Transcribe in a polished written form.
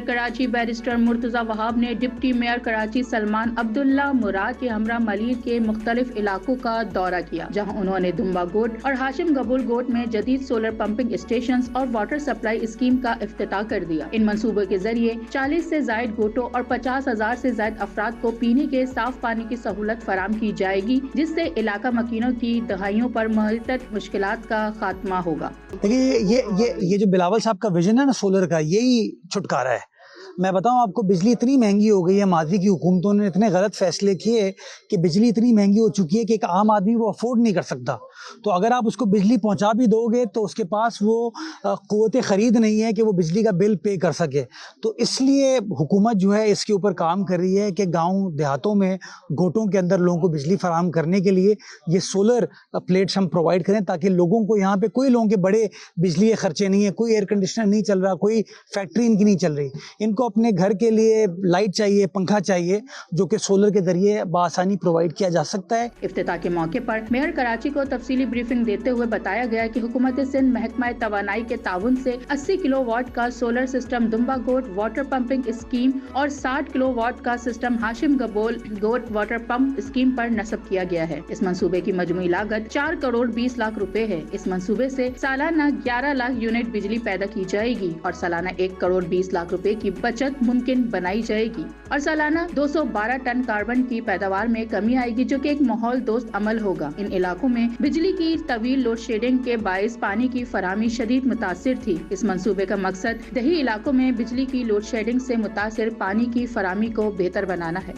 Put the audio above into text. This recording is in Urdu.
کراچی بیرسٹر مرتضی وہاب نے ڈپٹی میئر کراچی سلمان عبداللہ مراد کے ہمراہ ملیر کے مختلف علاقوں کا دورہ کیا، جہاں انہوں نے دمبا گوٹ اور ہاشم گبول گوٹ میں جدید سولر پمپنگ اسٹیشنز اور واٹر سپلائی اسکیم کا افتتاح کر دیا۔ ان منصوبوں کے ذریعے 40 سے زائد گوٹوں اور 50,000 سے زائد افراد کو پینے کے صاف پانی کی سہولت فراہم کی جائے گی، جس سے علاقہ مکینوں کی دہائیوں پر محیط مشکلات کا خاتمہ ہوگا۔ دیکھیے یہ جو بلاول صاحب کا ویژن ہے نا سولر کا، یہی چھٹکارا ہے۔ میں بتاؤں آپ کو، بجلی اتنی مہنگی ہو گئی ہے، ماضی کی حکومتوں نے اتنے غلط فیصلے کیے کہ بجلی اتنی مہنگی ہو چکی ہے کہ ایک عام آدمی وہ افورڈ نہیں کر سکتا۔ تو اگر آپ اس کو بجلی پہنچا بھی دو گے تو اس کے پاس وہ قوت خرید نہیں ہے کہ وہ بجلی کا بل پے کر سکے۔ تو اس لیے حکومت جو ہے اس کے اوپر کام کر رہی ہے کہ گاؤں دیہاتوں میں گوٹوں کے اندر لوگوں کو بجلی فراہم کرنے کے لیے یہ سولر پلیٹس ہم پرووائڈ کریں، تاکہ لوگوں کو یہاں پہ کوئی لوگوں کے بڑے بجلی کے خرچے نہیں ہیں، کوئی ایئر کنڈیشنر نہیں چل رہا، کوئی فیکٹری ان کی نہیں چل رہی۔ ان کو اپنے گھر کے لیے لائٹ چاہیے، پنکھا چاہیے، جو کہ سولر کے ذریعے بآسانی پرووائڈ کیا جا سکتا ہے۔ افتتاح کے موقع پر میئر کراچی کو تفصیلی بریفنگ دیتے ہوئے بتایا گیا کہ حکومت سندھ محکمہ توانائی کے تعاون سے 80 کلو واٹ کا سولر سسٹم دمبا گوٹ واٹر پمپنگ اسکیم اور 60 کلو واٹ کا سسٹم ہاشم گبول گوٹ واٹر پمپ اسکیم پر نصب کیا گیا ہے۔ اس منصوبے کی مجموعی لاگت 4 کروڑ 20 لاکھ روپے ہے۔ اس منصوبے سے سالانہ 11 لاکھ یونٹ بجلی پیدا کی جائے گی اور سالانہ 1 کروڑ 20 لاکھ روپے کی بچت ممکن بنائی جائے گی اور سالانہ 212 ٹن کاربن کی پیداوار میں کمی آئے گی، جو کہ ایک ماحول دوست عمل ہوگا۔ ان علاقوں میں بجلی کی طویل لوڈ شیڈنگ کے باعث پانی کی فراہمی شدید متاثر تھی۔ اس منصوبے کا مقصد دیہی علاقوں میں بجلی کی لوڈ شیڈنگ سے متاثر پانی کی فراہمی کو بہتر بنانا ہے۔